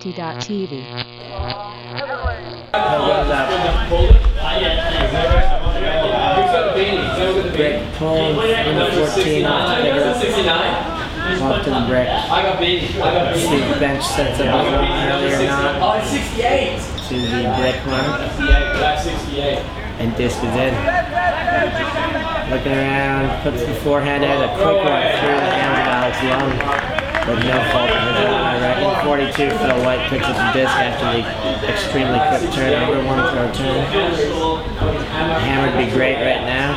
ULTI.TV. Brick pull, number 14 off to pick it up. Walk to the brick. See if the bench sets up early or not. To the brick mark. And disc is in. Looking around, puts the forehand out, a quick one through the hands of Alex Long. With no fault of his own. Right in 42, Phil White picks up the disc after the extremely quick turnover, one throw turn. Hammer would be great right now.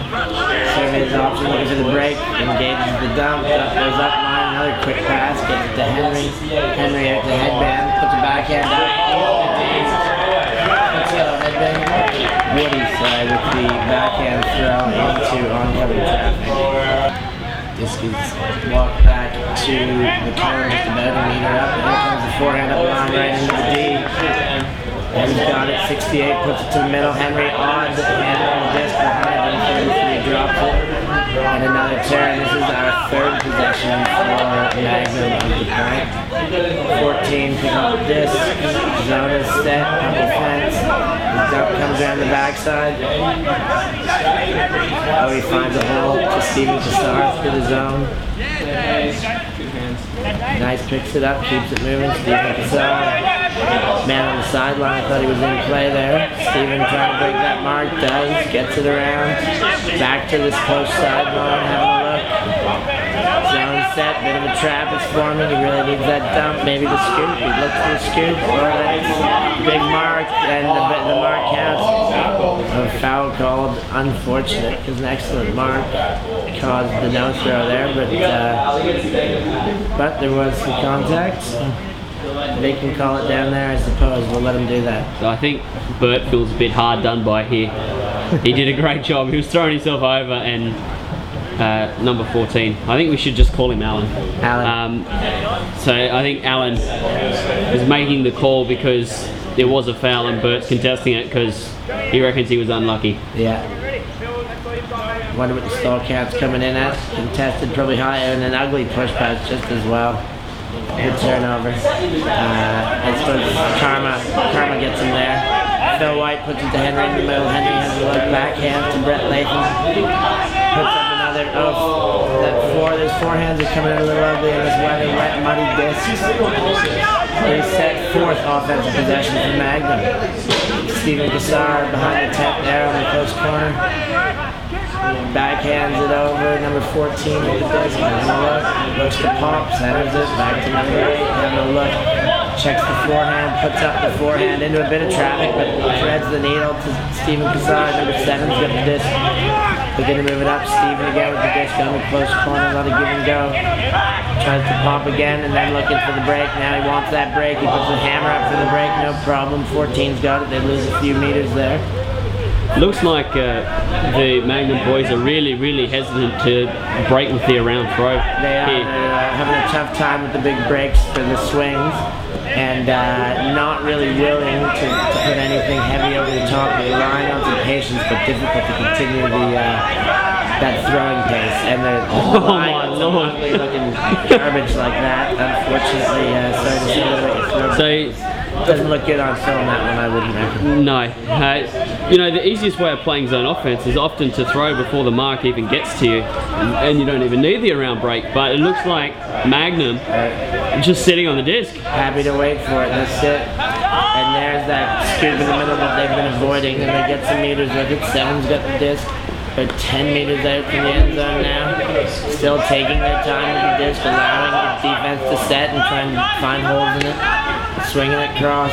Surveys his option, looking for the break, engages the dump, goes up line, another quick pass, gets it to Henry. Henry at the headband, puts a backhand out. Puts a headband. Woody side with the backhand throw into oncoming traffic. Disc is walked back to the corner just about a meter up. And here comes the forehand up line right into the D. And he's got it, 68, puts it to the middle. Henry on the hand on the disc behind him, 33 drops it. And another turn. This is our third possession for Magnum on the point. 14, pick up the disc. Zone is set, on defense. The dump comes around the backside. Oh, he finds a hole to Steven Cassar through the zone. Nice, picks it up, keeps it moving. Steven Cassar. Man on the sideline, thought he was in play there. Steven trying to break that mark, does, gets it around. Back to this post sideline, having a look. Zone set, bit of a trap is forming. He really needs that dump, maybe the scoop. He looks for the scoop. Big mark, and the mark counts. A foul called, unfortunate, because an excellent mark caused the no throw there, but there was some contact. They can call it down there, I suppose. We'll let them do that. So I think Bert feels a bit hard done by here. He did a great job. He was throwing himself over, and number 14. I think we should just call him Alan. So I think Alan is making the call because there was a foul and Bert's contesting it because he reckons he was unlucky. Yeah. Wonder what the stall count's coming in at. Contested probably higher, and an ugly push pass just as well. Good turnover. I suppose Karma gets him there. Phil White puts it to Henry in the middle. Henry has a look backhand to Brett Latham. Puts up another. Those forehands are coming out a little ugly in this weather, wet, muddy disc. They set fourth offensive possession for Magnum. Steven Cassar behind the tech there on the close corner. Backhands it over, number 14 with the disc, having a look, looks to pump, centers it, back to number 8, having a look, checks the forehand, puts up the forehand into a bit of traffic, but threads the needle to Steven Cassar, number 7's got the disc, they're going to move it up, Steven again with the disc on the close corner, let it give and go, tries to pump again, and then looking for the break, now he wants that break, he puts the hammer up for the break, no problem, 14's got it, they lose a few meters there. Looks like the Magnum boys are really hesitant to break with the around throw. They are having a tough time with the big breaks for the swings, and not really willing to put anything heavy over the top. They're relying on some patience, but difficult to continue that throwing pace. And they're relying on some ugly looking garbage like that. Unfortunately, starting to see a little bit of throw. Doesn't look good on film, that one, I wouldn't recommend. No. You know, the easiest way of playing zone offense is often to throw before the mark even gets to you, and you don't even need the around break, but it looks like Magnum just sitting on the disc. Happy to wait for it, that's it. And there's that scoop in the middle that they've been avoiding, and they get some meters with it. 7's got the disc. They're 10 meters out from the end zone now. Still taking their time with the disc, allowing the defense to set and try and find holes in it. Swinging it across,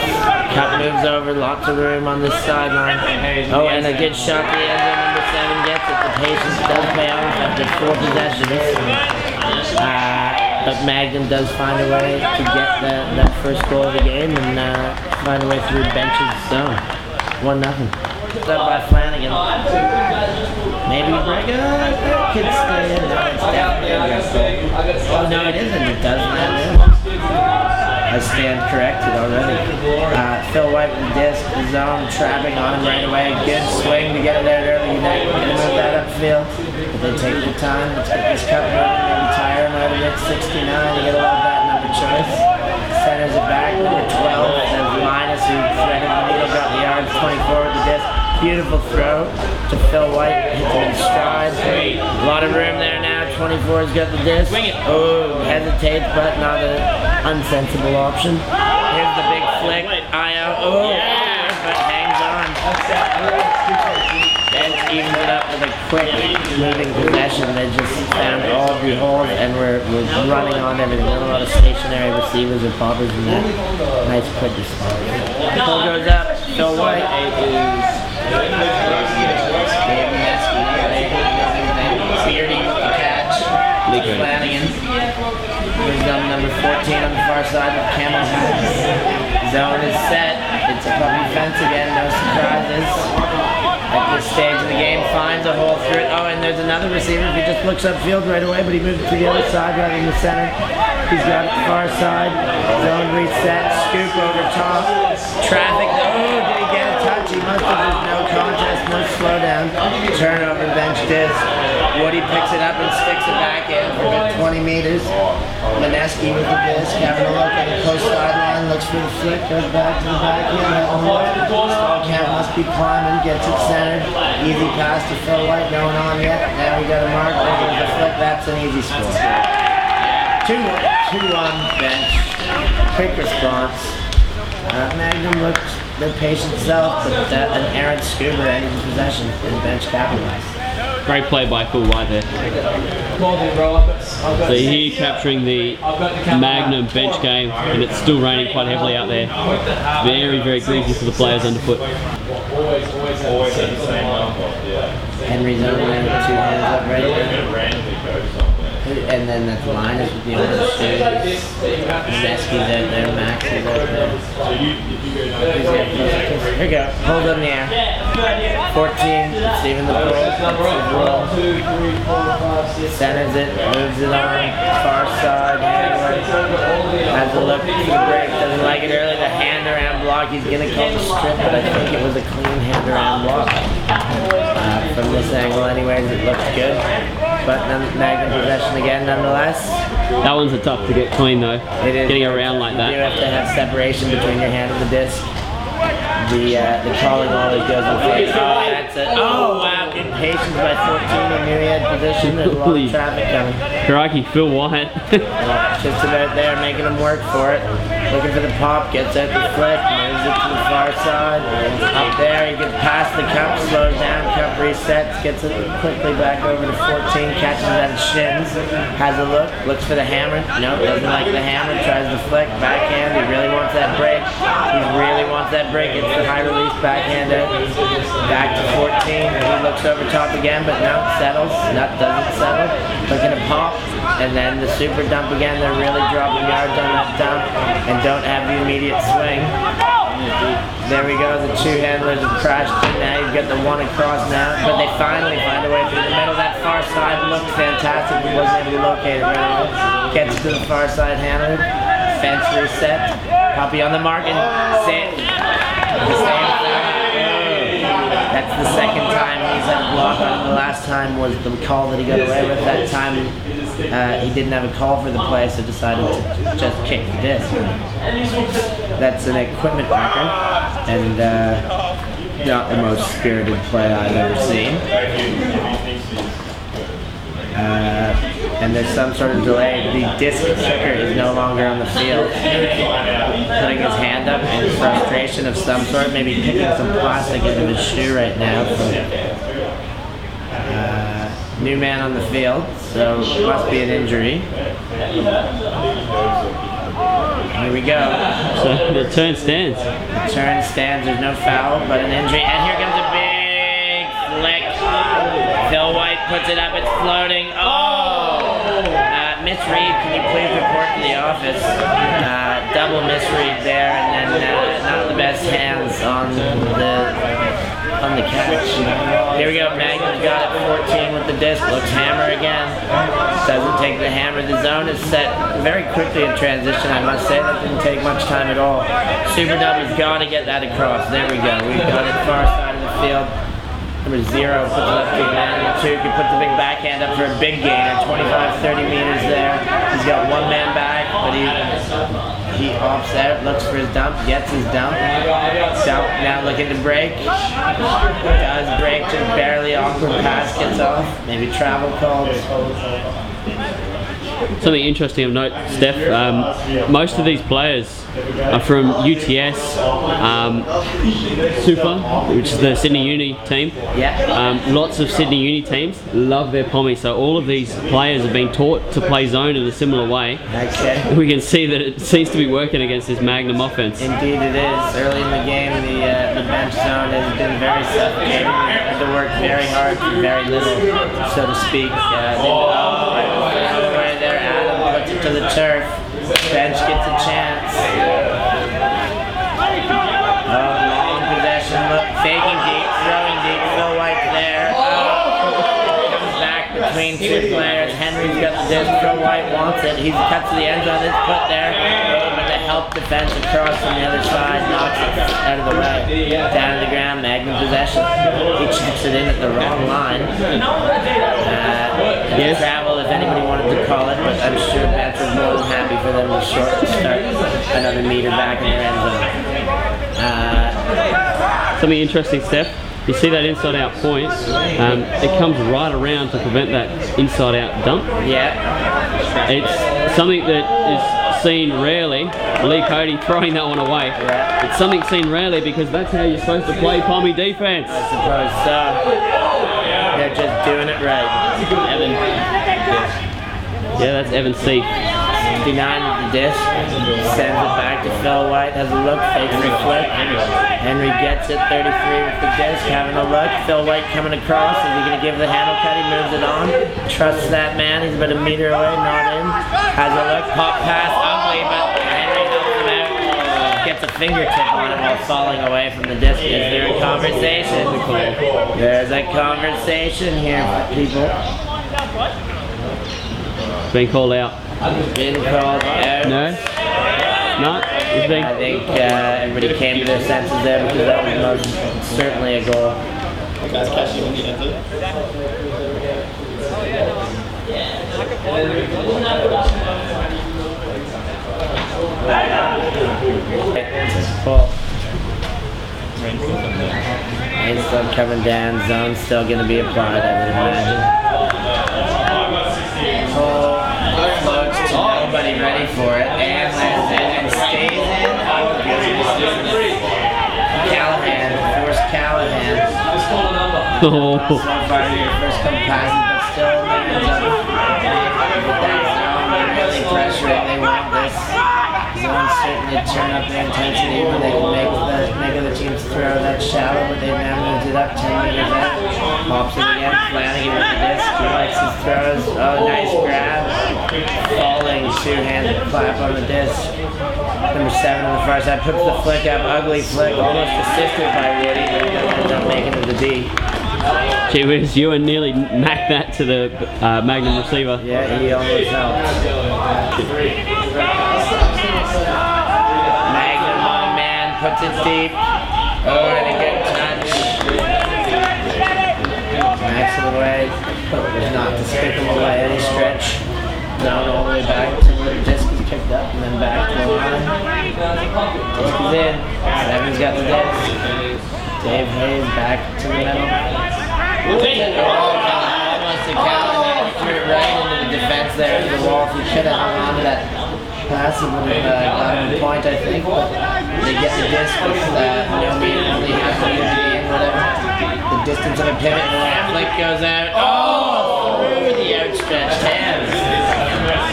cut moves over, lots of room on this sideline. Oh, and a good shot to the end zone, number 7 gets it. The patience does pay off after 4 possessions. But Magnum does find a way to get that first goal of the game and find a way through benches zone. 1-0. Done by Flanagan. Maybe break it up. That could stay in. No, it's definitely a goal. Oh, no, it isn't. It does land in. I stand corrected already. Phil White with the disc, the zone, trapping on him right away. Good swing to get it out early. They're going to move that upfield. But they take their time. Let's get this cup moving. Maybe tire him out of it. 69 to get a little bit number choice. Center centers it back, number 12, then Linus, who threaded the needle, got the yards, 24 with the disc. Beautiful throw to Phil White, hits it in stride. A lot of room there now, 24's got the disc. Oh, hesitates, but not an unsensible option. Here's the big flick, eye out, oh, but hangs on. Bench evens it up with a quick moving possession. They just found all of the holes and we're running on everything. Not a lot of stationary receivers or poppers in that. Nice quick response. Pull goes up, Phil White. Beardy with the catch. Flanagan. Here's number 14 on the far side with camel hat. Zone is set. It's a puppy fence again, no surprises. At this stage of the game, finds a hole through it. Oh, and there's another receiver who just looks upfield right away, but he moves to the other side rather than the center. He's got it far side. Zone reset, scoop over top. Traffic. Oh, did he get a touch? He must have. There's no contest, no slowdown. Turnover, bench disc. Woody picks it up and sticks it back in for about 20 meters. Mineski with the disc, having a look at the post sideline, looks for the flick, goes back to the back end, having a look. Stall count must be climbing, gets it centered. Easy pass to Phil White, going on yet. Now we got a mark, looking at the flick, that's an easy score. 2-1 bench, quick response. Magnum looked their patient self, but an errant scuba ended possession and bench capitalized. Great play by Phil White there. So here capturing the Magnum bench game, and it's still raining quite heavily out there. Very, very greasy for the players underfoot. Henry's over there with 2 hands up ready. And then that's Linus with the orange shoes. Zeski's out there, Max is out there. Here we go, hold on the air. 14, Stephen the Bull. Centers it, moves it on, far side, has a look for the break, doesn't like it early. The hand around block, he's going to call the strip, but I think it was a clean hand around block. From this angle anyways, it looks good. But Magnum possession again nonetheless. That one's a tough to get clean though. It is. Getting around like that. You have to have separation between your hand and the disc. The calling always goes in face. Oh, that's it. Oh, wow. Impatience by 14. He knew he had position. There's a lot of traffic coming. Crikey, Phil White. Just about there, making him work for it. Looking for the pop, gets out the flick, moves it to the far side. Up there, he gets past the cup, slows down, cup resets, gets it quickly back over to 14, catches it at his shins, has a look, looks for the hammer. Nope, doesn't like the hammer, tries the flick, backhand, he really wants that break. He really wants that break, it's the high release backhand out. Back to 14, he looks over top again, but no, settles, doesn't settle. Looking to pop, and then the super dump again, they're really dropping yards on that dump. And don't have the immediate swing. There we go, the 2 handlers have crashed in now. You've got the 1 across now, but they finally find a way through the middle. That far side looked fantastic, but wasn't able to locate it right away. Gets to the far side handler, fence reset, puppy on the mark, and that's the second time he's had a block on him. The last time was the call that he got away with. That time he didn't have a call for the play, so decided to just kick the disc. That's an equipment record, and not the most spirited play I've ever seen. And there's some sort of delay. The disc kicker is no longer on the field. Putting his hand up in frustration of some sort, maybe picking some plastic out of his shoe right now. New man on the field, so it must be an injury. Here we go. So the turn stands. The turn stands, there's no foul, but an injury. And here comes a big flick. Phil White puts it up, it's floating. Misread, can you please report to the office? Double misread there, and then not the best hands on the catch. Here we go, Magnum's got it, 14 with the disc, looks hammer again. Doesn't take the hammer. The zone is set very quickly in transition, I must say. That didn't take much time at all. Super Dub has got to get that across. There we go. We've got it far side of the field. Number 0 puts it up to man. 2 can put the big backhand up for a big gainer. 25-30 meters there. He's got 1 man back, but he He opts out, looks for his dump, gets his dump. Dump, now looking to break. Does break, just barely, awkward pass, gets off. Maybe travel calls. Something interesting of note, Steph, most of these players are from UTS Super, which is the Sydney Uni team. Yeah. Lots of Sydney Uni teams love their pommy, so all of these players have been taught to play zone in a similar way. Okay. We can see that it seems to be working against this Magnum offense. Indeed it is. Early in the game, the bench zone has been very suffocating. They had to work very hard for very little, so to speak. Right there, Adam puts it to the turf. Bench gets a chance. Long possession, faking deep, throwing deep, Phil White there. Comes back between two players. Henry's got the disc, Phil White wants it. He cuts to the end zone, it's put there. But the help defense across from the other side knocks it out of the way. Down to the ground, Magnum possession. He checks it in at the wrong line. Yes. Travel, if anybody wanted to call it, but I'm sure Bats was more than happy for them to start another meter back in their end zone. Something interesting, Steph. You see that inside-out point? It comes right around to prevent that inside-out dump. Yeah. It's something that is seen rarely. Lee Cody throwing that one away. Yeah. It's something seen rarely because that's how you're supposed to play pommy defense. I suppose so. They're just doing it right. Evan. Yeah, that's Evan C. 59 with the disc. Sends it back to Phil White. Has a look. Fakes the flip. Henry gets it. 33 with the disc. Having a look. Phil White coming across. Is he going to give the handle cut? He moves it on. Trusts that man. He's about a meter away. Not in. Has a look. Pop pass. Ugly, but Henry helps him out. Gets a fingertip on it while falling away from the disc. Is there a conversation? There's a conversation here, people. Been called out. Been called out. No? No? You think? I think everybody came to their senses there because that was most certainly a goal. Full. Rain's still coming down, zone's still going to be applied, I would imagine. Full floats to nobody ready for it, and lands in and stays in. Oh, goodness. Callahan, forced Callahan. Oh. So far, your first couple passes, but still lands up. With that zone, they're really pressuring, they want this. Zone certainly turn up their intensity when they can make the teams throw that shallow, but they've now moved it up 10 meters out. Pops it again, Flanagan with the disc, he likes his throws. Oh, nice grab. Falling two-handed clap on the disc. Number 7 on the far side puts the flick up, ugly flick, almost assisted by Woody, but ends up making it to the D. Gee whiz, Ewan nearly macked that to the Magnum receiver. Yeah, he almost helped. Magnum on man, puts it deep. Oh, and a good touch. Knocks it away. Does not despicable by any stretch. Down all the way back to where the disc is kicked up and then back to the line. Disc is in. Evan's got the disc. Dave Hayes back to the middle. Almost a Callahan threw it right into the defense there to the wall. He should have hung on to that pass and would have got him a point, I think. But they get the disc with no mean, only half a meter to be in, whatever. The distance of a pivot, and the flick goes out. Oh! Through the outstretched hands.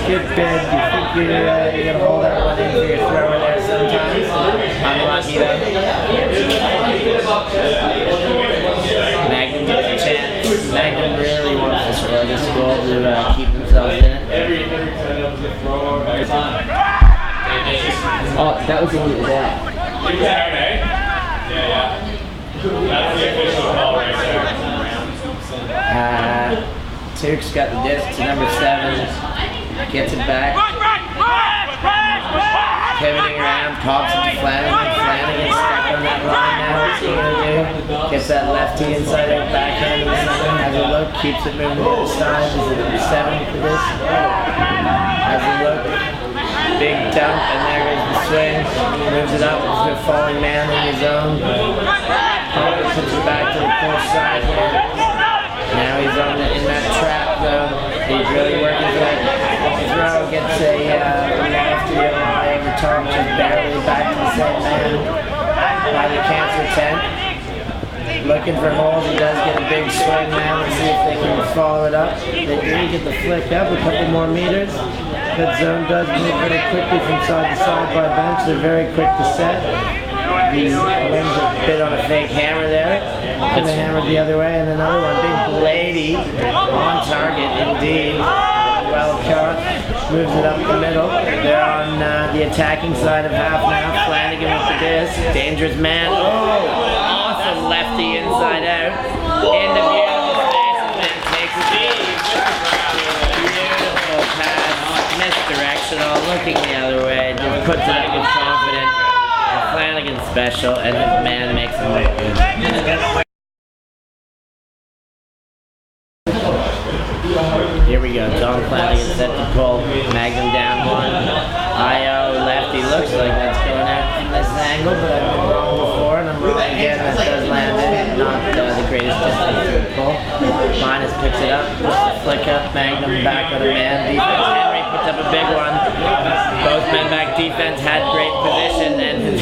Good bid. You think you're going to hold that one in for your thrower there sometimes? Unlucky though. Magnum gets a chance. Magnum really wants to score this goal to keep themselves in it. Oh, that was the one that was out. Tukes got the disc to number 7. Gets it back. Pivoting around, pops it to Flanagan. Flanagan's stuck on that line now. What's he going to do? Gets that lefty inside out backhand to the center. Has a look, keeps it moving to the other side. Is it number 7 for this? Has a look. big dump, and there goes the swing. Moves it up to a falling man in his own. Puts it back to the push side here. Now he's in that trap though. He's really working for that throw. Gets a lefty over the top, just barely back to the same man by the cancer tent. Looking for holes. He does get a big swing now. Let's see if they can follow it up. They do get the flick up a couple more meters. That zone does move very quickly from side to side by bench. They're very quick to set. The wings a bit on a fake hammer there. Could have hammered the other way, and another one, big lady on target indeed. Well caught. Moves it up the middle. They're on the attacking side of half now. Flanagan with the disc. Dangerous man. Oh, awesome lefty inside out. Into beautiful space, and then takes a beat. Beautiful pass. Misdirectional. Looking the other way. Just puts it up with confidence. Flanagan's special, and his man makes him look good. Here we go. John Flanagan set to pull. Magnum down one. IO lefty. Looks like that's going out from this angle, but I've been wrong before, and I'm wrong again. That does land in. Not the greatest distance to the pull. Minus picks it up. Puts the flick up. Magnum back on a man. Defense. Henry puts up a big one. Both men back. Defense had great position and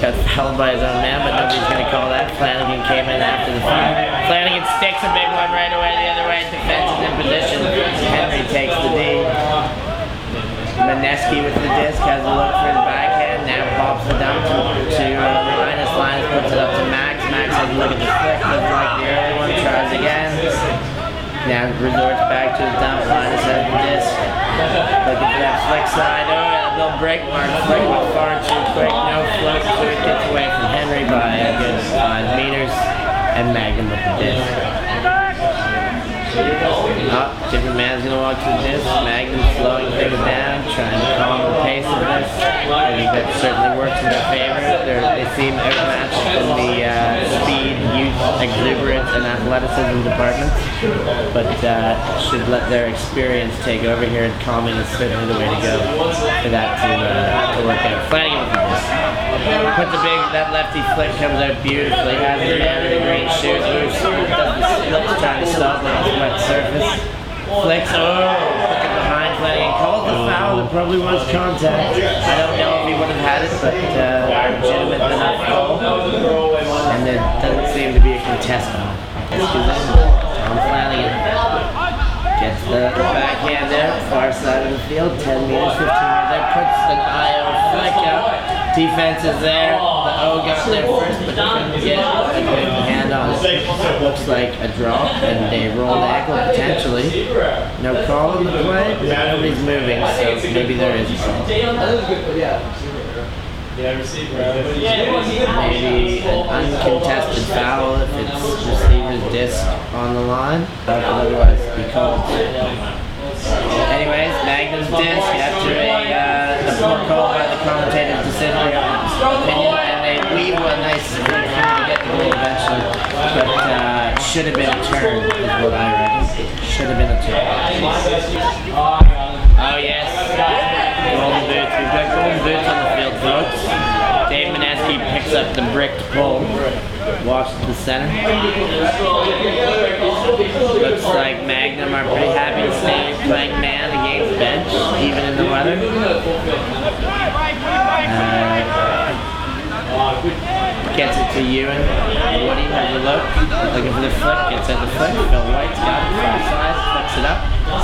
got fouled by his own man, but nobody's going to call that. Flanagan came in after the foul. Flanagan sticks a big one right away the other way. Defense is in position. Henry takes the D. Maneski with the disc has a look for his backhand. Now pops the dump to Linus. Linus puts it up to Max. Max has a look at the flick. Looks like the early one. Tries again. Now resorts back to the dump. Linus has the disc. Looking for that flick side. Oh, and a little break mark. Flick went far too quick. No float, so it gets away from Henry by a good 5 meters. And Magnum with the disc. Oh, different man's gonna walk to the disc. Magnum slowing things down, trying to calm the pace of this. I think that certainly works in their favor. They seem outmatched in the speed, youth, exuberance, and athleticism departments, but should let their experience take over here, and calming is certainly the way to go for that to work out. Flanagan with the disc. Puts a big, that lefty flick comes out beautifully. Has the man in the green shoes. Does the slips, trying to stop on the wet surface. Flicks, puts it behind Flanagan. Calls the foul. There probably was contact. I don't know if he would have had it, but legitimate enough call. And there doesn't seem to be a contest on it. Tom Flanagan gets the backhand there, far side of the field, 10 meters, 15 meters there, puts an IO flick up. Defense is there. The O got there first, but couldn't get a good hand on it. Looks like a drop and a rolled ankle potentially. No call in the play, but nobody's moving, so maybe there is a call. Maybe an uncontested foul if it's receiver's disc on the line, but otherwise be called. Anyways, Magnum's disc after a poor call by the commentator's decision opinion, and they leave a nice thing to get the goal eventually, but should have been a turn is what I reckon. Should have been a turn. Oh yes, golden boots. We've got golden boots on the field, folks. Dave Maneski picks up the bricked pole, walks to the center. Looks like Magnum are pretty happy to stay playing man against bench, even in the weather. Gets it to Ewan. Woody has a look, looking for the flick, gets at the flick. Phil White's got it, far side, flicks it up.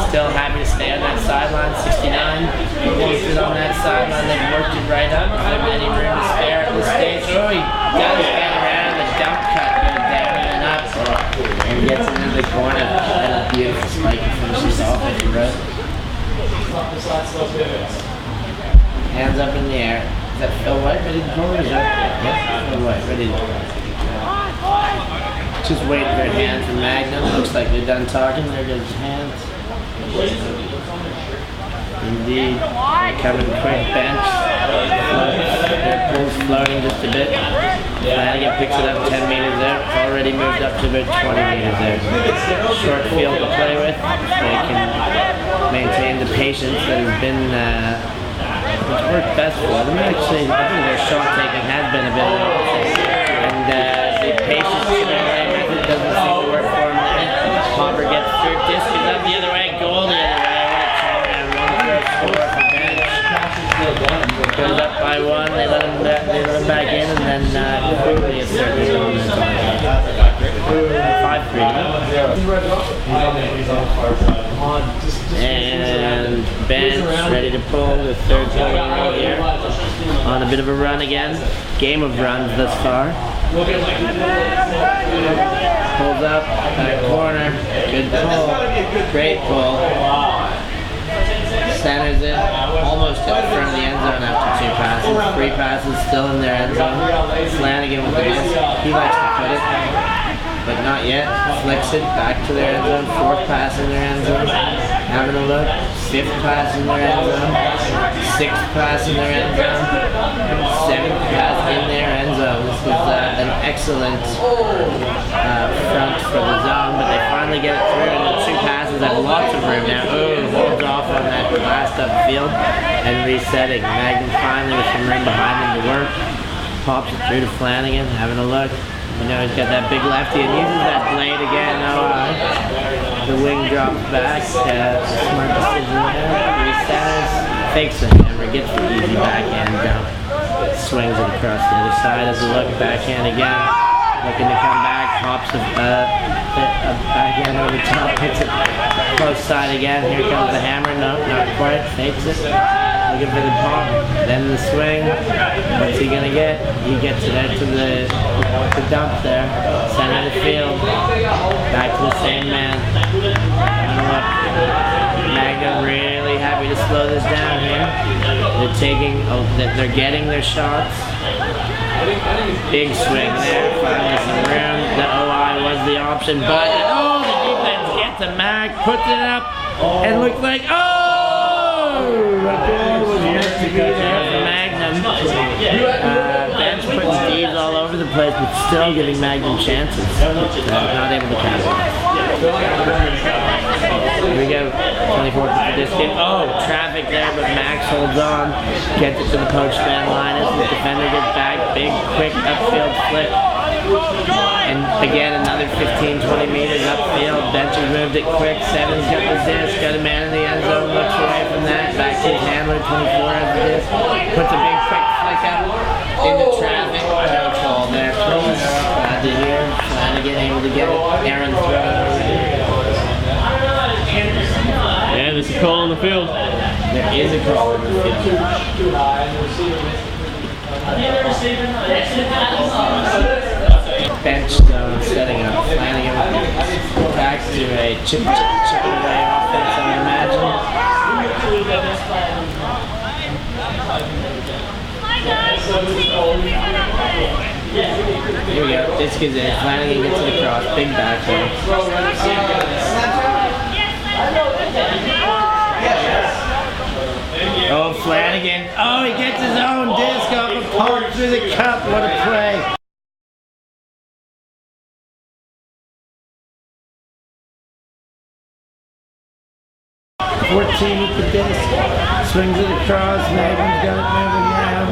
Still happy to stay on that sideline, 69. Posted on that sideline, they've worked it right up. Not any room to spare at this stage. Oh, he does get around, the dump cut goes down and up, and gets into the corner. And a beautiful spike finishes off as he wrote. Hands up in the air. Is that Phil White ready to pull? Is that Phil White ready to pull? Just waiting for a hand from Magnum. Looks like they're done talking. There goes his hands. Indeed. They're coming quick bench. Their pulls floating just a bit. Flanagan picks it up 10 meters there. Already moved up to about 20 meters there. Short field to play with. They can maintain the patience that has been it's worked best for them. Actually, I think their shot taking has been a bit of and the patience play method doesn't seem to work for them there. Hopper gets through, disc is up the other way, goal the other way. And 1-3 score for bench. Goes up by 1, they let him back in, and then quickly assert their dominance on it. 5-3. And bench ready to pull the third goal in a row here. On a bit of a run again. Game of runs thus far. Pulls up, back corner. Good pull. Great pull. Centers it, almost at the front of the end zone after 2 passes. 3 passes still in their end zone. Flanagan with the disc. He likes to put it, but not yet. Flicks it back to their end zone. 4th pass in their end zone. Having a look. 5th pass in their end zone. 6th pass in their end zone. 7th pass in their end zone. This was an excellent front for the zone, but they finally get it through, and the 2 passes have lots of room now. Holds off on that last upfield and resetting. Magnum finally with some room behind him to work. Pops it through to Flanagan, having a look. You know he's got that big lefty and uses that blade again. The wing drops back. Smart decision there. Resets. Fakes the hammer, gets the easy backhand jump. Swings it across the other side as a look. Backhand again. Looking to come back. Pops a backhand over the top. Hits it close side again. Here comes the hammer. No, not quite. Fakes it. Looking for the pop. Then the swing. What's he gonna get? He gets it out to the dump there. Center of the field. Back to the same man. Magnum really happy to slow this down here. They're taking, they're getting their shots. Big swing there, finally some room. The OI was the option, but the defense gets a Mac, puts it up, and looks like, the goal was meant to be there for Magnum. Bench putting Steves all over the place, but still giving Magnum chances. Not able to capitalize. Here we go, 24th for this game. Traffic there, but Max holds on. Gets it to the post man line as the defender gets back. Big, quick upfield flip. And again, another 15-20 meters upfield. Bench has moved it quick. Seven's got the disc. Got a man in the end zone. Looks away from that. Back to his handler. 24 has the disc. Puts a big quick flick up into traffic. No call there, please. Glad to hear. Flanagan able to get it. Aaron throw. Yeah, there's a call on the field. There is a call on the field. Bench zone setting up. Flanagan back to a chip away offense, I imagine. Here we go. Disc is in. Flanagan gets it across. Big backhand. Flanagan. He gets his own disc off a pump through the cup. What a play. with the disc. Swings it across. Magnum's got it moving now.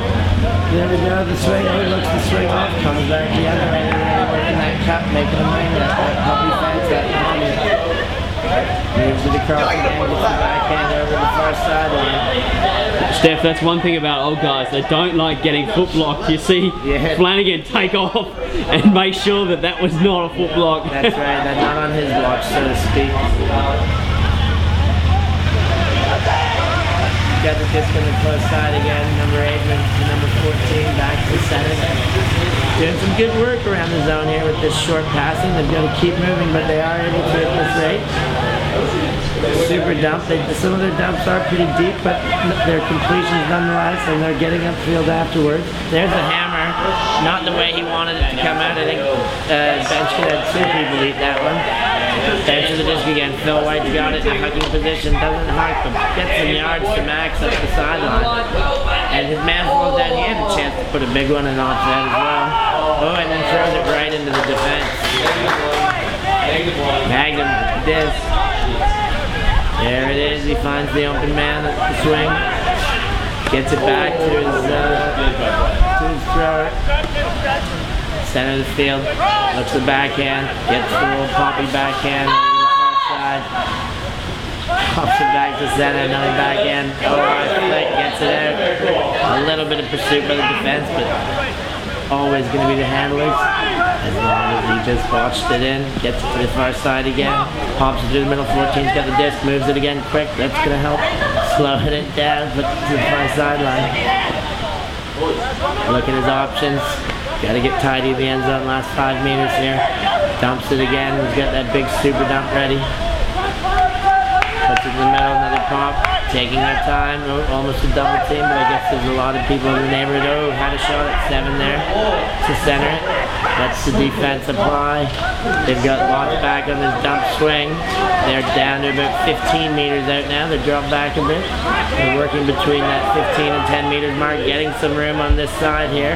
There we go. The swing. Looks to swing off. Comes back the other way. Working that cup, making a wing. That puppy fence. That puppy. Moves it across again, gets the backhand over the far sideline. Steph, that's one thing about old guys. They don't like getting foot blocked. You see Flanagan take off and make sure that that was not a foot block. That's right, that's not on his watch, so to speak. Got the disc on the close side again. Number 8 to number 14, back to the center. Doing some good work around the zone here with this short passing. They've got to keep moving, but they are able to at this rate. Super dump. Some of their dumps are pretty deep, but their completions nonetheless, and they're getting upfield afterwards. There's the hammer. Not the way he wanted it to come out. I think Bench could have 2 people eat that one. Bench of the disc again. Phil White's got it in a hugging position. Doesn't hug, but gets some yards to Max up the sideline. And his man falls down. He had a chance to put a big one in off that as well. And then throws it right into the defense. Magnum with the disc. There it is. He finds the open man at the swing. Gets it back to his thrower. Center of the field. Looks the backhand. Gets the little poppy backhand over to the far side. Pops it back to center, another backhand. Flick, gets it out. A little bit of pursuit by the defense, but always going to be the handlers. As long as he just watched it in, gets it to the far side again, pops it to the middle, 14's got the disc, moves it again quick, that's going to help. Slowing it down, put it to the far sideline. Look at his options. Got to get tidy in the end zone, last 5 meters here. Dumps it again, he's got that big super dump ready. Puts it in the middle, another pop. Taking their time, almost a double team, but I guess there's a lot of people in the neighborhood. Oh, had a shot at 7 there to center it. Lets the defense apply. They've got locked back on this dump swing. They're down to about 15 meters out now. They dropped back a bit. They're working between that 15 and 10 meters mark, getting some room on this side here.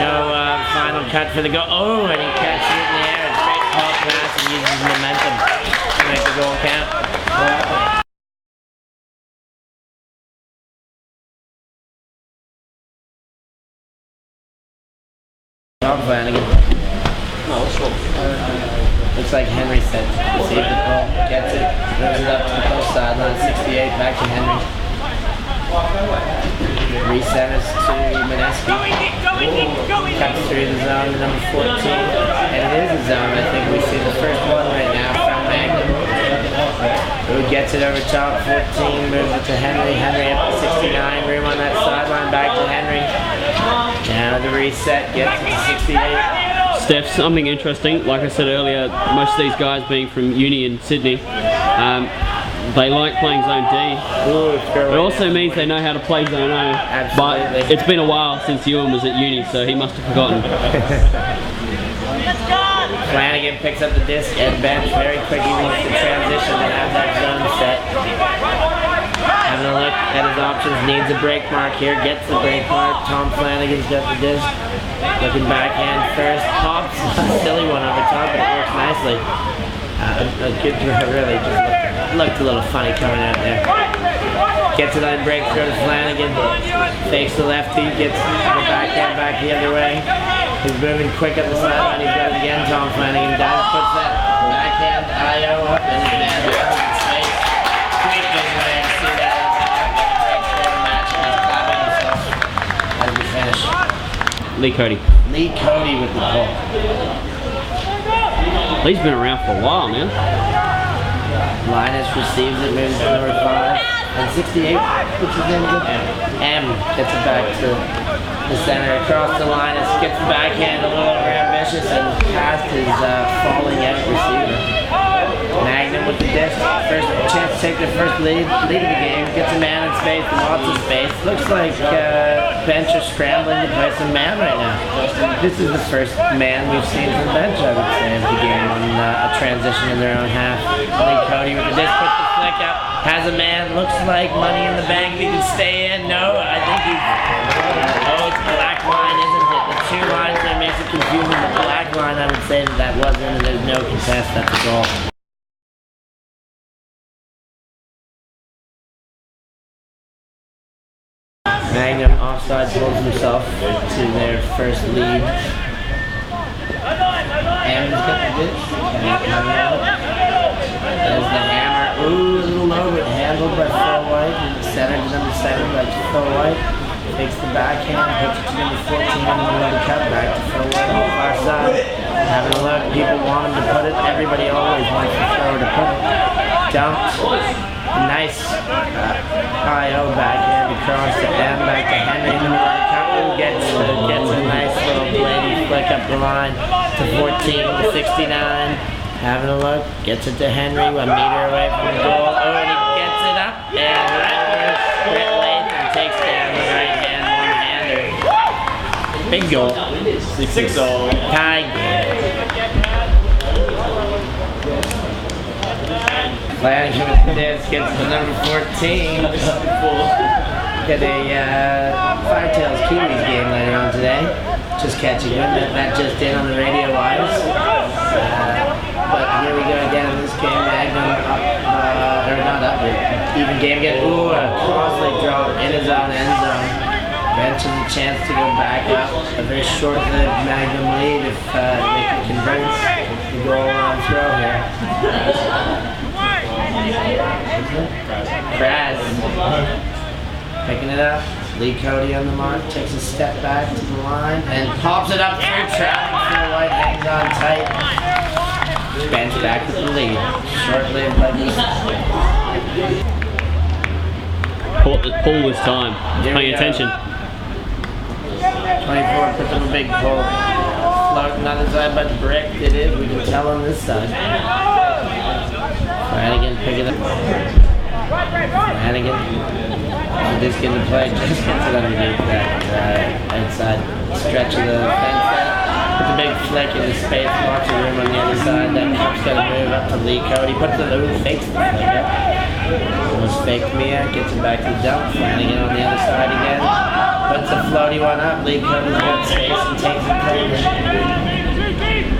No final cut for the goal. Oh, and he catches it in the air. Great ball pass and uses momentum to make the goal count. Flanagan. Looks like Henry said received the ball, gets it, throws it up to the post sideline, 68, back to Henry. Recenters to Mineski. Cuts through the zone to number 14. And it is a zone, I think we see the first one right now from Magnum. Who gets it over top, 14, moves it to Henry. Henry up to 69, room on that sideline, back to Henry. Now the reset gets it to 68. Steph, something interesting, like I said earlier, most of these guys being from uni in Sydney, they like playing zone D. It also means they know how to play zone O. Absolutely. But it's been a while since Ewan was at uni, so he must have forgotten. Flanagan picks up the disc and bench very quick. He wants to transition and have that zone set. Having a look at his options, needs a break mark here, gets the break mark. Tom Flanagan's got the disc. Looking backhand first, pops a silly one over top, but it works nicely. A good throw, really, just looked a little funny coming out there. Gets it on break throw to Flanagan, fakes the lefty, gets the backhand back the other way. He's moving quick up the sideline, he's got it again, Tom Flanagan does, puts that backhand IO up, and his man becomes in space. Great vision there to see that. As we finish. Lee Cody. Lee Cody with the ball. Lee's been around for a while, man. Linus receives it, moves to number 5. And 68, which is in good. M gets it back to the center, across the Linus, gets the backhand a little over ambitious and past his falling out receiver. Magnum with the disc, first chance to take their first lead of the game, gets a man in space, lots of space. Looks like bench are scrambling to play some man right now. This is the first man we've seen from bench, I would say, of the game on a transition in their own half. Lee Cody with the disc, puts the flick up, has a man, looks like money in the bank, he can stay in. No, I think he's, oh, it's black line, isn't it? The 2 lines there makes it confusing. The black line, I would say that wasn't, and there's no contest, that's a goal. Magnum offside pulls himself to their first lead. M's got the disc. There's the hammer. Ooh, a little low, but handled by Phil White. Center to number 7 by Phil White. Takes the backhand, puts it to number 14 on the middle cut, back to Phil White on the far side. Having a look, people want him to put it. Everybody always wants the thrower to put it. Dumped. Nice IO backhand across to M, back to Henry. Gets a nice little bladey flick up the line to 14 to 69. Having a look, gets it to Henry, 1 meter away from the goal. Oh, and he gets it up, and right sprint length and takes down the right hand one-hander. Big goal. 6-0. Tie game. Flanagan with the disc, gets the number 14. Got a Firetails Kiwis game later on today. Just catching up, that just in on the radio wires. But here we go again in this game. Magnum up, or not up, even game again. Ooh, a cross leg drop in his own end zone. Bench has a chance to go back up. A very short-lived Magnum lead if they can convince the goal on throw here. Kraz picking it up. Lee Cody on the mark, takes a step back to the line and pops it up through traffic. Phil White hangs on tight. Bench back with the lead. Short-lived like this. Caught the pull this time. Paying attention. 24 puts up a big pull. Floating on the side, but bricked it is. We can tell on this side. Flanagan picking up. Flanagan. This getting the play. Just gets it underneath that outside stretch of the fence there. Puts a big flick in the space. Lots of room on the other side. That cup's got to move up to Lee Cody. Puts the little fakes the flick up. Almost faked Mia. Gets it back to the dump. Flanagan on the other side again. Puts a floaty one up. Lee Cody's got space and takes it clean.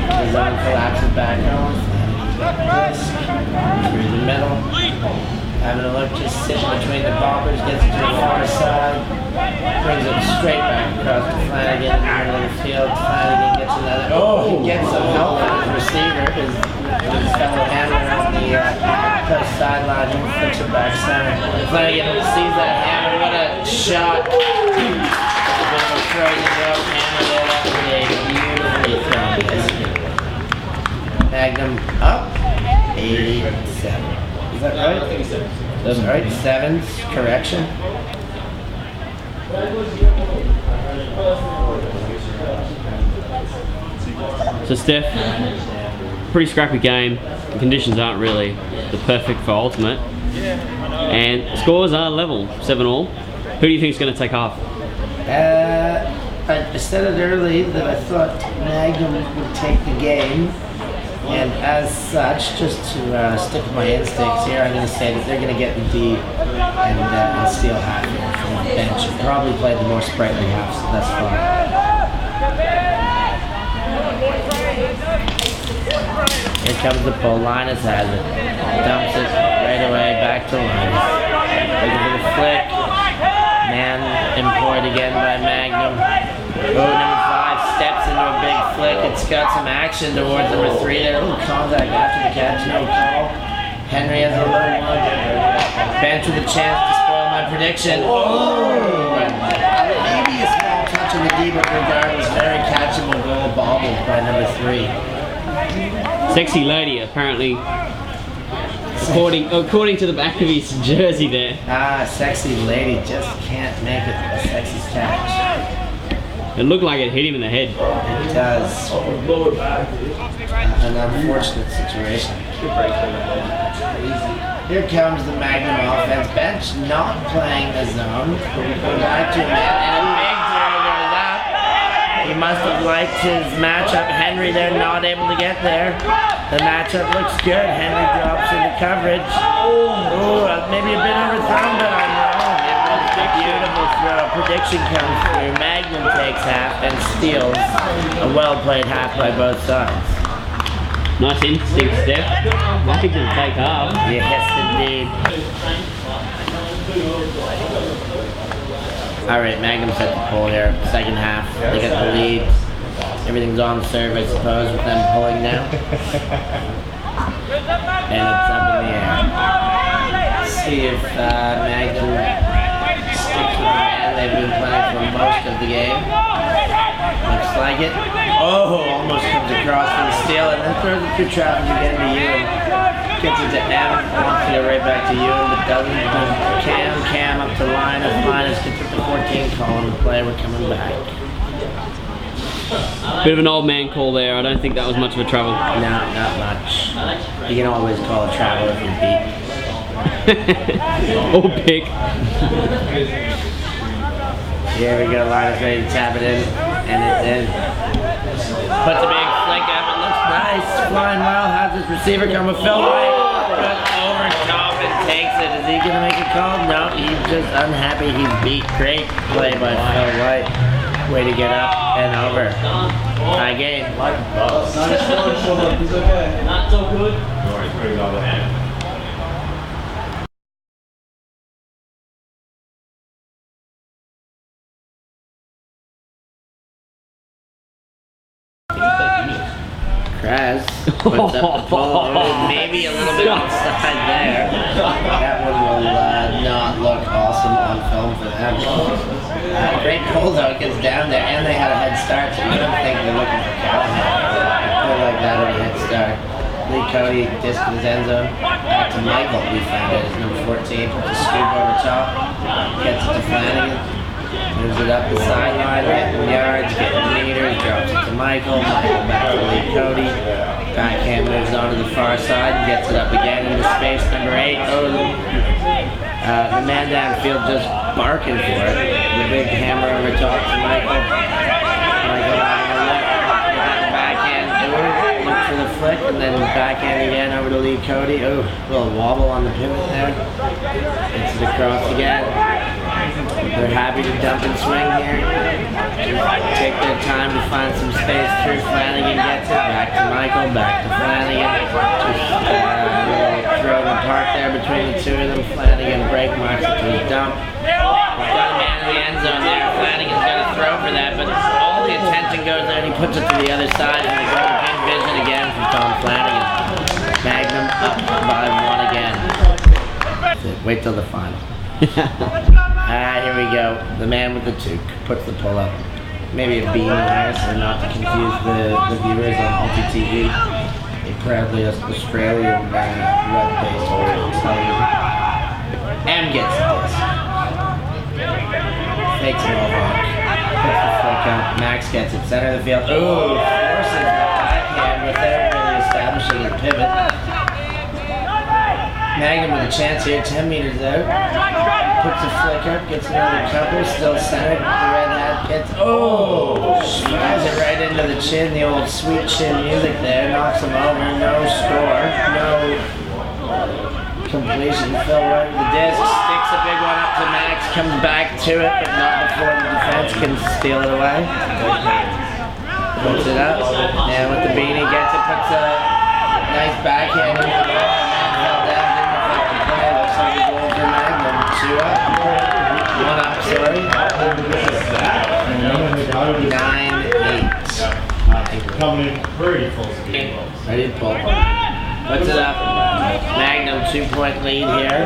The zone collapses back home. Flanagan's got through the middle. Having a look, just sitting between the boppers, gets it to the far side, brings it straight back across to Flanagan in the middle of the field. Flanagan gets another. Oh, he gets some help from his receiver, his fellow hammer on the close sideline and flips it back center. Flanagan sees that hammer. What a shot! A bit of a frozen rope hammer there. That was a beautifully thrown. Magnum up 8-7. Is that right? I think so. That's right. 7's correction. So Steph, pretty scrappy game. The conditions aren't really the perfect for ultimate, and scores are level, 7-all. Who do you think is going to take half? I said it early that I thought Magnum would take the game. And as such, just to stick with my instincts here, I'm going to say that they're going to get the D and steal half here from the bench. Probably play the more sprightly half, so that's fine. Here comes the pull. Linus has it. Dumps it right away back to Linus. Looking for the flick. Man employed again by Magnum. Oh, number 5 steps into a big flick. It's got some action towards number 3 there. A little contact after the catch, no call. Henry has a low one. Bench with a chance to spoil my prediction. Oh! Maybe a small touch on the D, but regardless, very catchable goal bobbled by number 3. Sexy lady, apparently. According to the back of his jersey there. Sexy lady just can't make it a sexy catch. It looked like it hit him in the head. It does. An unfortunate situation. Here comes the Magnum offense. Bench not playing the zone. Go back to him, and a big throw goes up. He must have liked his matchup. Henry there, not able to get there. The matchup looks good. Henry drops into coverage. Ooh, maybe a bit overthrown, but I'm wrong. It was a beautiful throw. Prediction comes through. Magnum takes half and steals a well-played half by both sides. Nice instinct, Steph. Magnum take half. Yes, indeed. Alright, Magnum set the pull here. Second half. They got the lead. Everything's on serve, I suppose, with them pulling now. And it's up in the air. See if Magnum sticks with the man they've been playing for most of the game. Looks like it. Oh, almost comes across for the steal, and then throws it through traffic again to Ewan. Gets it to M, wants to go right back to Ewan, but doesn't. Cam up to Linus. Linus gets it to 14, calling the play. We're coming back. Bit of an old man call there. I don't think that was much of a travel. No, not much. You can always call a travel if you're beat. Or pick. Here we go, Linus ready to tap it in, and it's in. Puts a big flick up, it looks nice. Flying well, has his receiver come with Phil White. Goes over top and takes it. Is he going to make a call? No, he's just unhappy he's beat. Great play by Phil White. Way to get up and over. High game. Not so good. Kraz puts up the ball. Maybe a little bit outside there. That one will not look awesome on film for them. Great pull though, it gets down there, and they had a head start, so you don't think they're looking for Callahan. A pull like that on a head start. Lee Cody, disc in his end zone. Back to Michael, we found it as number 14. Puts a scoop over top. Gets it to Flanagan. Moves it up the sideline, getting yards, getting meters, drops it to Michael. Michael back to Lee Cody. Backhand moves on to the far side, gets it up again into space. Number 8. Oh, the man downfield just barking for it. The big hammer over top to Michael. Michael backhand, look for the flick, and then backhand again over to Lee Cody. Oh, a little wobble on the pivot there. Gets it across again. They're happy to dump and swing here. Take their time to find some space through. Flanagan gets it. Back to Michael. Back to Flanagan. Just throw in the park there between the two of them. Flanagan break marks it to his dump. He's got a man in the end zone there. Flanagan's got to throw for that, but all the attention goes there and he puts it to the other side, and they go to game vision again from Tom Flanagan. Magnum up by 1 again. Wait till the final. Here we go. The man with the toque puts the pull up. Maybe a beam there, so not to confuse the viewers on ULTI.TV. A proudly Australian red-based television. M gets this. Fakes an all-hawk. Puts the flick up. Max gets it. Center of the field. Ooh, forces the backhand without really establishing a pivot. Magnum with a chance here, 10 meters out. Puts a flick up, gets another couple, still centered. The red hat gets, drives it right into the chin, the old sweet chin music there. Knocks him over, no score, no completion. Phil right with the disc, sticks a big one up to Max, comes back to it, but not before the defense can steal it away. Puts it up, and with the beanie, gets it, puts a nice backhand in the ball. Two up. 1 up, sorry. 9-8. Coming in pretty full speed. Ready to pull. Puts it up. Magnum 2-point lead here.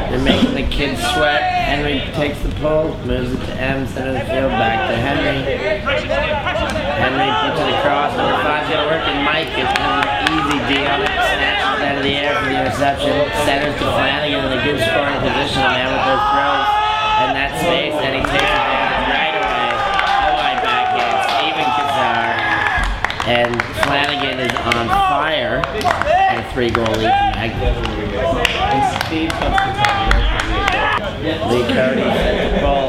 They're making the kids sweat. Henry takes the pull, moves it to M, center of the field, back to Henry. Henry puts it across. Number 5's gonna work, and Mike is an easy D on it. Snatches out of the air for the interception. Centers to Flanagan in a good scoring position, man, with those throws in that space, and he takes it down right away. Wide backhand, Steven Kazar. And Flanagan is on fire. And a 3-goal lead for Magnum. Lee Cody sets the ball.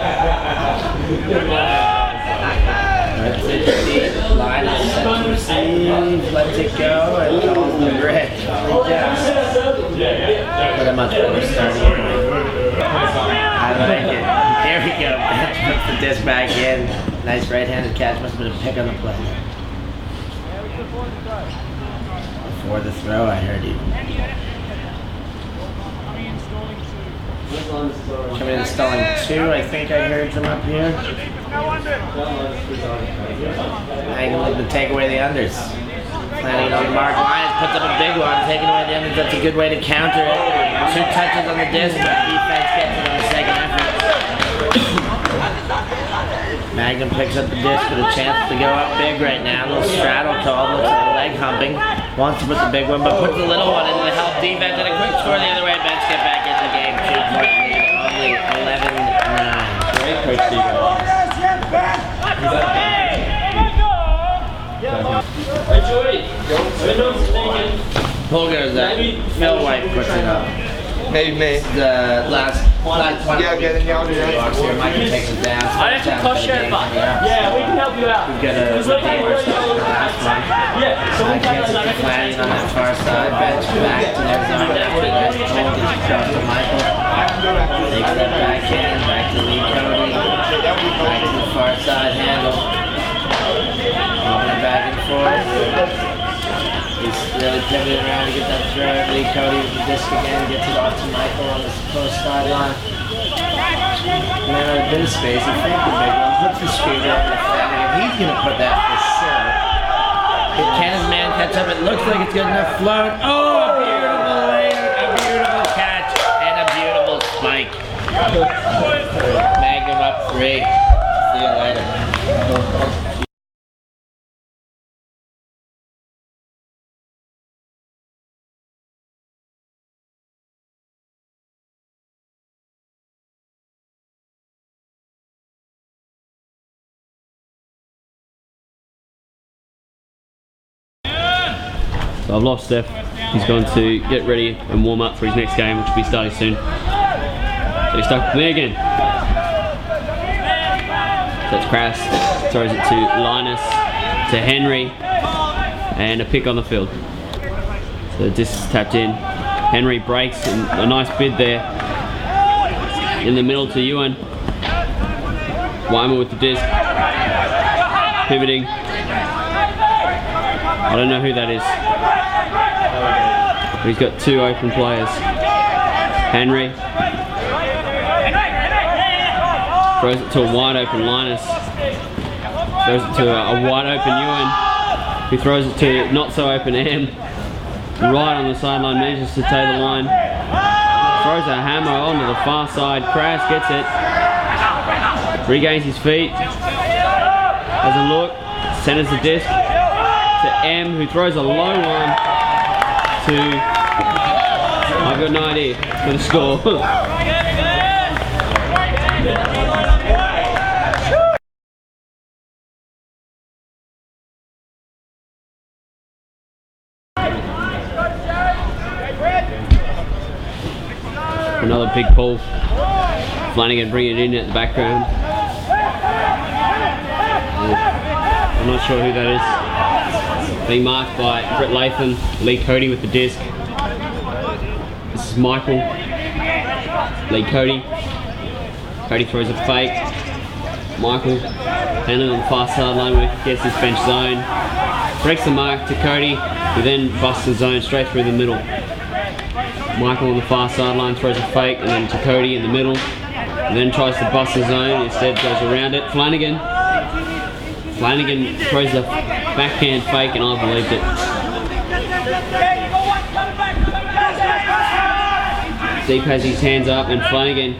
That's it, Steve. Line is set to receive. Lets it go and calls the break. But a much better starting point. I like it. There we go. Bench puts the disc back in. Nice right-handed catch. Must have been a pick on the play. Before the throw, I heard you. Coming in installing 2, I think I heard from up here. I'm going to take away the unders. Planning on the mark. Lyons puts up a big one, taking away the unders. That's a good way to counter it. 2 touches on the disc, but defense gets it on the second effort. Magnum picks up the disc with a chance to go up big right now. A little straddle call, looks like a leg humping. Wants to put the big one, but puts the little one into the help defense and a quick score the other way. Bench get back into the game. 2-point lead, only 11-9. Great coach Steve. Pull goes up. Phil White puts it up. Maybe me. The last one. Yeah, getting the other Here, Michael takes it down. I have to cost share back. Yeah, we can help you out. We've got a redeemer stuff for the last one. Yeah, so we can Gets it to Flanagan on that far side. Bench back to their zone after the nice pull. Gets across to Michael. Takes that back in. Back to Lee Cody. Back to the far side handle. Moving it back and forth. He's really pivoting around to get that throw. Lee Cody with the disc again, gets it off to Michael on the close sideline. Man out of bit of space, he faked the big one, puts the scooter up to Flanagan. He's going to put that for sure. Can his man catch up. It looks like it's good enough. Float. Oh, a beautiful lane, a beautiful catch, and a beautiful spike. Magnum up 3. See you later. So I've lost Steph. He's going to get ready and warm up for his next game, which will be starting soon. So he's stuck with me again. So it's Crass, throws it to Linus, to Henry, and a pick on the field. So the disc is tapped in. Henry breaks, and a nice bid there. In the middle to Ewan. Weimer with the disc. Pivoting. I don't know who that is. But he's got 2 open players. Henry throws it to a wide open Linus. Throws it to a wide open Ewan, who throws it to not so open M. Right on the sideline, manages to toe the line. Throws a hammer onto the far side. Crass gets it. Regains his feet. Has a look. Centers the disc to M, who throws a low one to, I've got no idea for the score. Another big pull. Flanagan bringing it in at the background. I'm not sure who that is. Being marked by Brett Latham, Lee Cody with the disc. This is Michael. Lee Cody. Cody throws a fake. Michael handling on the far sideline where he gets his bench zone. Breaks the mark to Cody, who then busts the zone straight through the middle. Michael on the far sideline throws a fake, and then to Cody in the middle. And then tries to bust the zone, instead goes around it. Flanagan throws a backhand fake, and I believed it. Deep has his hands up, and Flanagan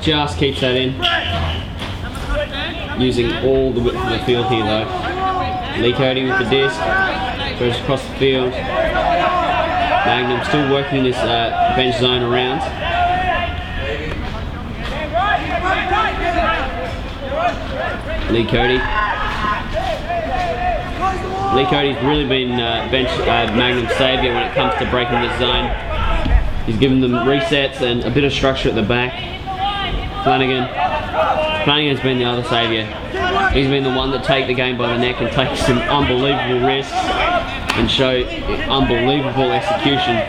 just keeps that in. Using all the width of the field here though. Lee Cody with the disc, throws across the field. Magnum still working this bench zone around. Lee Cody. Lee Cody's really been bench Magnum's saviour when it comes to breaking this zone. He's given them resets and a bit of structure at the back. Flanagan's been the other saviour. He's been the one that take the game by the neck and take some unbelievable risks and show unbelievable execution.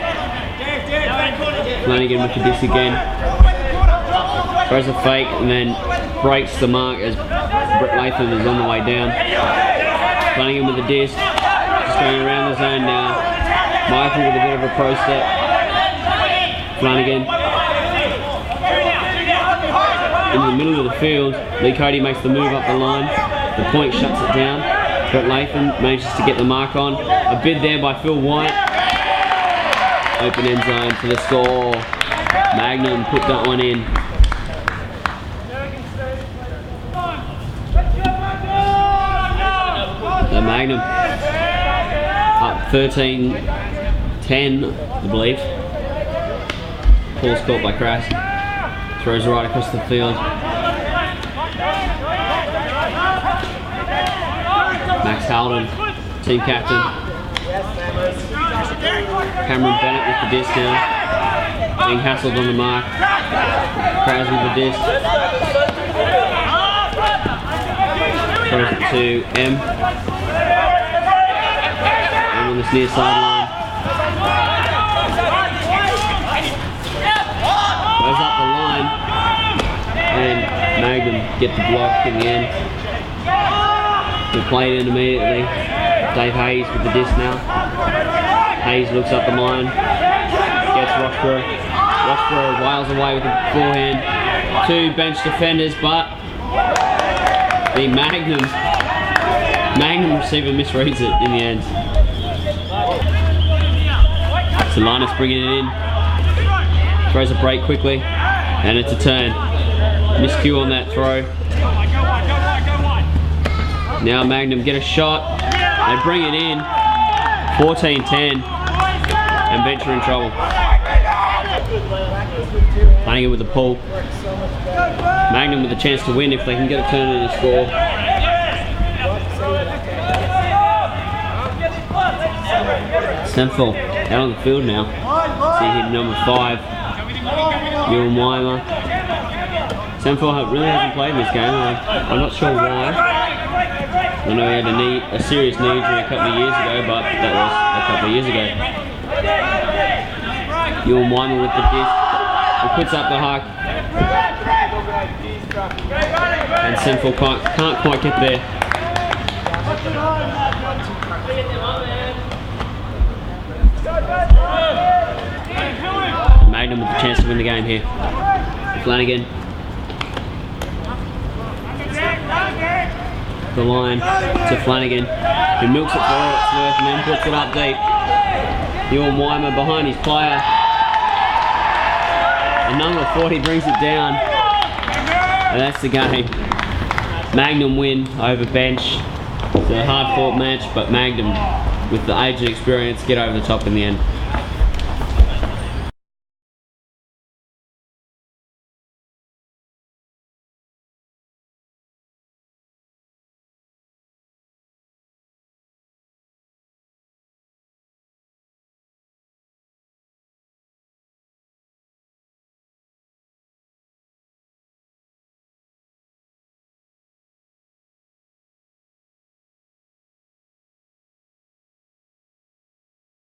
Flanagan with the disc again. Throws a fake and then breaks the mark as Brett Latham is on the way down. Flanagan with the disc, just going around the zone now. Michael with a bit of a pro step. Flanagan. In the middle of the field, Lee Cody makes the move up the line. The point shuts it down. Brett Latham manages to get the mark on. A bid there by Phil White. Open end zone for the score. Magnum put that one in. The Magnum up 13-10, I believe. Ball's caught by Crass. Throws right across the field. Max Halden, team captain. Cameron Bennett with the disc now. Being hassled on the mark. Crass with the disc. Throws it to M. M on this near sideline. Goes up the line. And Magnum get the block in the end. We played in immediately. Dave Hayes with the disc now. Hayes looks up the line. Gets Roxborough. Roxborough wiles away with the forehand. 2 bench defenders, but the Magnum receiver misreads it in the end. Solanus bringing it in. Throws a break quickly, and it's a turn. Miscue on that throw. Now Magnum get a shot. They bring it in. 14-10. And Venture in trouble. Playing it with the pull. Magnum with a chance to win if they can get a turn and a score. Semple out on the field now. See him number 5. ULTI. Semple really hasn't played this game. I'm not sure why. I know he had a serious knee injury a couple of years ago, but that was a couple of years ago. ULTI with the disc. He puts up the huck. And Semple can't quite get there. Magnum with the chance to win the game here. Flanagan. The line to Flanagan, who milks it for all it's worth and then puts it up deep. ULTI behind his player. And number 40 brings it down. And that's the game. Magnum win over Bench. It's a hard fought match, but Magnum, with the age and experience, get over the top in the end.